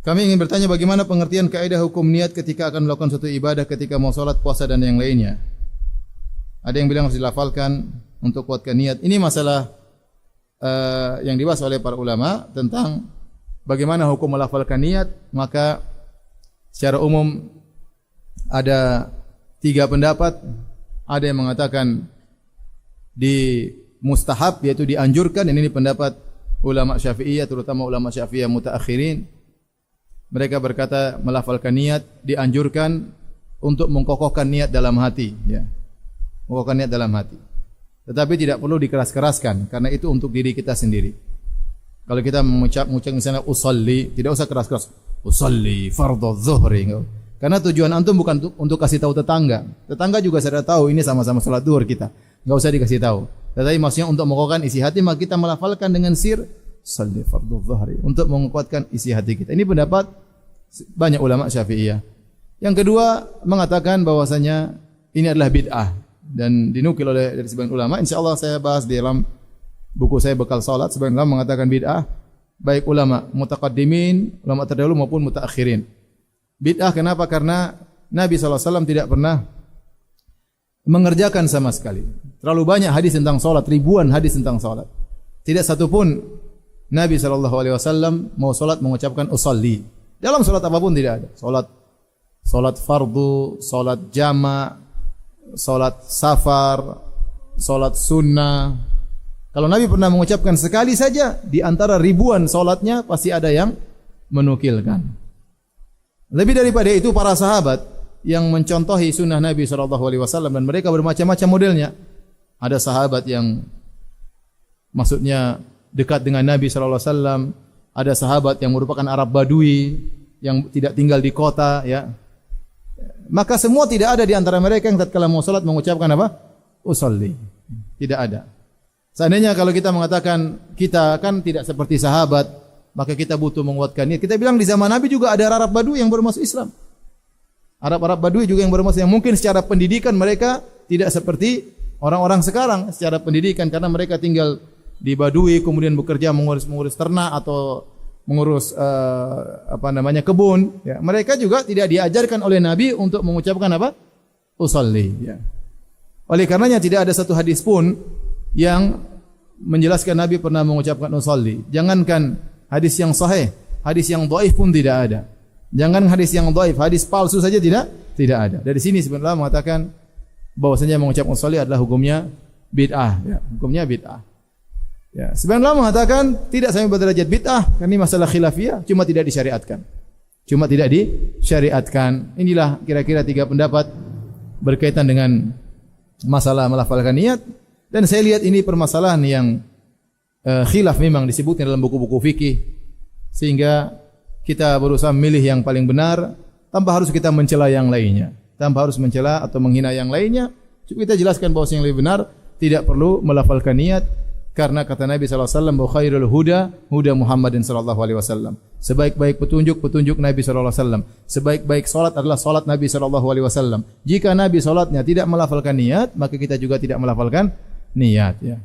Kami ingin bertanya bagaimana pengertian kaidah hukum niat ketika akan melakukan suatu ibadah, ketika mau salat, puasa dan yang lainnya. Ada yang bilang harus dilafalkan untuk kuatkan niat. Ini masalah yang dibahas oleh para ulama tentang bagaimana hukum melafalkan niat. Maka secara umum ada 3 pendapat. Ada yang mengatakan di mustahab, yaitu dianjurkan. Ini pendapat ulama Syafi'iyah, terutama ulama Syafi'iyah mutaakhirin. Mereka berkata melafalkan niat dianjurkan untuk mengkokohkan niat dalam hati, ya. Mengkokohkan niat dalam hati. Tetapi tidak perlu dikeras-keraskan karena itu untuk diri kita sendiri. Kalau kita mengucap misalnya usolli, tidak usah keras-keras. Usolli fardhu zuhri. Karena tujuan antum bukan untuk kasih tahu tetangga. Tetangga juga sudah tahu ini sama-sama salat zuhur kita. Enggak usah dikasih tahu. Tetapi maksudnya untuk mengokohkan isi hati, maka kita melafalkan dengan sir salli fardhu zuhri untuk menguatkan isi hati kita. Ini pendapat banyak ulama Syafi'iyah. Yang kedua mengatakan bahwasanya ini adalah bid'ah dan dinukil oleh dari sebagian ulama. Insyaallah saya bahas di dalam buku saya Bekal Salat. Sebagian ulama mengatakan bid'ah, baik ulama mutaqaddimin, ulama terdahulu maupun mutaakhirin. Bid'ah kenapa? Karena Nabi SAW tidak pernah mengerjakan sama sekali. Terlalu banyak hadis tentang salat, ribuan hadis tentang salat. Tidak satu pun Nabi SAW mau salat mengucapkan usolli. Dalam salat apapun tidak ada. Salat fardu, salat jama', salat safar, salat sunnah. Kalau Nabi pernah mengucapkan sekali saja di antara ribuan salatnya pasti ada yang menukilkan. Lebih daripada itu para sahabat yang mencontohi sunnah Nabi SAW dan mereka bermacam-macam modelnya. Ada sahabat yang maksudnya dekat dengan Nabi SAW. Ada sahabat yang merupakan Arab Badui yang tidak tinggal di kota, ya. Maka semua tidak ada di antara mereka yang tatkala mau salat mengucapkan apa? Usolli. Tidak ada. Seandainya kalau kita mengatakan kita kan tidak seperti sahabat, maka kita butuh menguatkan niat. Kita bilang di zaman Nabi juga ada Arab Badui yang baru masuk Islam. Arab Badui juga yang baru masuk, yang mungkin secara pendidikan mereka tidak seperti orang-orang sekarang secara pendidikan karena mereka tinggal di Badui kemudian bekerja mengurus ternak atau mengurus kebun, ya. Mereka juga tidak diajarkan oleh Nabi untuk mengucapkan apa? Usolli, ya. Oleh karenanya tidak ada satu hadis pun yang menjelaskan Nabi pernah mengucapkan usolli. Jangankan hadis yang sahih, hadis yang dhaif pun tidak ada. Jangan hadis yang dhaif, hadis palsu saja tidak ada. Dari sini sebenarnya mengatakan bahwasanya mengucapkan usolli adalah hukumnya bid'ah, ya. Hukumnya bid'ah. Ya, sebenarnya mengatakan tidak sampai berderajat bid'ah, karena ini masalah khilafiyah, cuma tidak disyariatkan. Inilah kira-kira 3 pendapat berkaitan dengan masalah melafalkan niat. Dan saya lihat ini permasalahan yang khilaf memang disebutkan dalam buku-buku fikih, sehingga kita berusaha memilih yang paling benar tanpa harus kita mencela yang lainnya, tanpa harus mencela atau menghina yang lainnya. Kita jelaskan bahwa yang lebih benar tidak perlu melafalkan niat. Karena kata Nabi SAW, khairul huda Muhammadin SAW. Sebaik-baik petunjuk Nabi SAW. Sebaik-baik salat adalah salat Nabi SAW. Jika Nabi salatnya tidak melafalkan niat, maka kita juga tidak melafalkan niat, ya.